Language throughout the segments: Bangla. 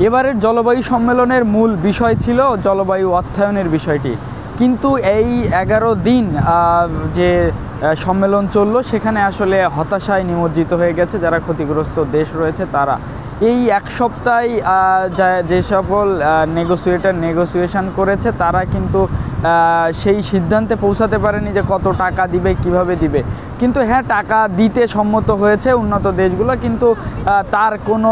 এবারের জলবায়ু সম্মেলনের মূল বিষয় ছিল জলবায়ু অর্থায়নের বিষয়টি, কিন্তু এই 11 দিন যে সম্মেলন চললো সেখানে আসলে হতাশায় নিমজ্জিত হয়ে গেছে যারা ক্ষতিগ্রস্ত দেশ রয়েছে তারা। এই এক সপ্তাহে যে সকল নেগোসিয়েশন করেছে তারা কিন্তু সেই সিদ্ধান্তে পৌঁছাতে পারেনি যে কত টাকা দিবে, কিভাবে দিবে। কিন্তু হ্যাঁ, টাকা দিতে সম্মত হয়েছে উন্নত দেশগুলো, কিন্তু তার কোনো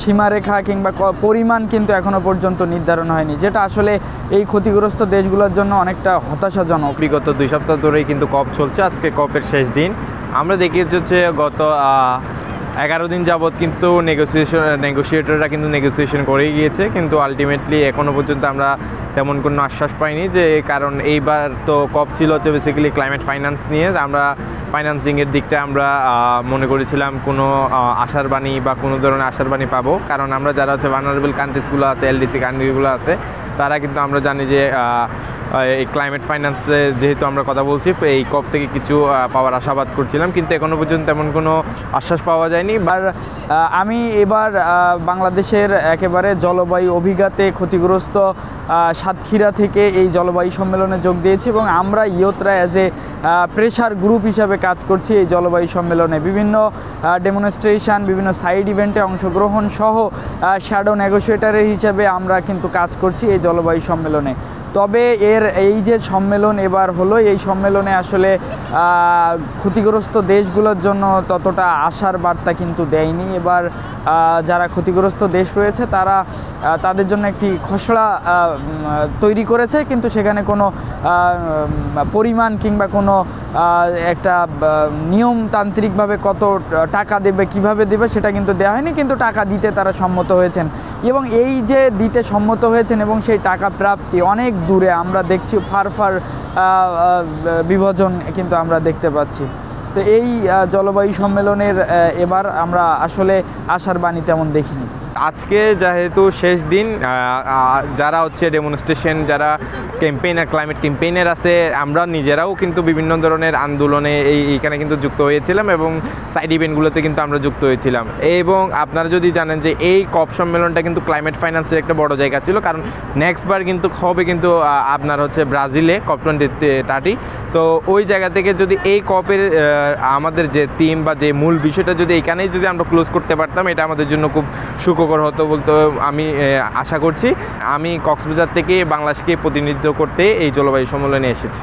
সীমারেখা কিংবা পরিমাণ কিন্তু এখনও পর্যন্ত নির্ধারণ হয়নি, যেটা আসলে এই ক্ষতিগ্রস্ত দেশগুলোর জন্য অনেকটা হতাশাজনক। বিগত 2 সপ্তাহ ধরেই কিন্তু কপ চলছে, আজকে কপের শেষ দিন। আমরা দেখেছি হচ্ছে গত 11 দিন যাবৎ কিন্তু নেগোসিয়েটররা কিন্তু নেগোসিয়েশন করেই গিয়েছে, কিন্তু আলটিমেটলি এখনও পর্যন্ত আমরা তেমন কোনো আশ্বাস পাইনি। যে কারণ এইবার তো কপ ছিল হচ্ছে বেসিক্যালি ক্লাইমেট ফাইন্যান্স নিয়ে। আমরা ফাইন্যান্সিংয়ের দিকটা আমরা মনে করেছিলাম কোনো আশার বাণী বা কোনো ধরনের আশার বাণী পাবো, কারণ আমরা যারা হচ্ছে ভালনারেবল কান্ট্রিজগুলো আছে, এলডিসি কান্ট্রিগুলো আছে, তারা কিন্তু আমরা জানি যে এই ক্লাইমেট ফাইন্যান্সে যেহেতু আমরা কথা বলছি, এই কপ থেকে কিছু পাওয়ার আশাবাদ করছিলাম, কিন্তু এখনও পর্যন্ত তেমন কোনো আশ্বাস পাওয়া যায়নি। আর আমি এবার বাংলাদেশের একেবারে জলবায়ু অভিঘাতে ক্ষতিগ্রস্ত সাতক্ষীরা থেকে এই জলবায়ু সম্মেলনে যোগ দিয়েছি, এবং আমরা ইয়তরা অ্যাজ এ প্রেশার গ্রুপ হিসাবে কাজ করছি এই জলবায়ু সম্মেলনে। বিভিন্ন ডেমনস্ট্রেশন, বিভিন্ন সাইড ইভেন্টে অংশগ্রহণ সহ শ্যাডো নেগোসিয়েটারের হিসাবে আমরা কিন্তু কাজ করছি এই জলবায়ু সম্মেলনে। তবে এই যে সম্মেলন এবার হলো, এই সম্মেলনে আসলে ক্ষতিগ্রস্ত দেশগুলোর জন্য ততটা আশার বার্তা কিন্তু দেয়নি। এবার যারা ক্ষতিগ্রস্ত দেশ রয়েছে তারা তাদের জন্য একটি খসড়া তৈরি করেছে, কিন্তু সেখানে কোনো পরিমাণ কিংবা কোনো একটা নিয়মতান্ত্রিকভাবে কত টাকা দেবে, কিভাবে দেবে সেটা কিন্তু দেওয়া হয়নি, কিন্তু টাকা দিতে তারা সম্মত হয়েছেন। এবং এই যে দিতে সম্মত হয়েছেন এবং সেই টাকা প্রাপ্তি অনেক দূরে আমরা দেখছি, ফার বিভাজন কিন্তু আমরা দেখতে পাচ্ছি। তো এই জলবায়ু সম্মেলনের এবার আমরা আসলে আশার বাণী তেমন দেখিনি। আজকে যেহেতু শেষ দিন, যারা হচ্ছে ডেমনস্ট্রেশন, যারা ক্যাম্পেইনার, ক্লাইমেট ক্যাম্পেইনার আছে, আমরা নিজেরাও কিন্তু বিভিন্ন ধরনের আন্দোলনে এইখানে কিন্তু যুক্ত হয়েছিলাম, এবং সাইড ইভেন্টগুলোতে কিন্তু আমরা যুক্ত হয়েছিলাম। এবং আপনারা যদি জানেন যে এই কপ সম্মেলনটা কিন্তু ক্লাইমেট ফাইন্যান্সের একটা বড় জায়গা ছিল, কারণ নেক্সটবার কিন্তু হবে কিন্তু আপনার হচ্ছে ব্রাজিলে কপ 2030। সো ওই জায়গা থেকে যদি এই কপের আমাদের যে থিম বা যে মূল বিষয়টা যদি এখানেই যদি আমরা ক্লোজ করতে পারতাম, এটা আমাদের জন্য খুব সুখকর হতো বলতে আমি আশা করছি। আমি কক্সবাজার থেকে বাংলাদেশকে প্রতিনিধিত্ব করতে এই জলবায়ু সম্মেলনে এসেছি।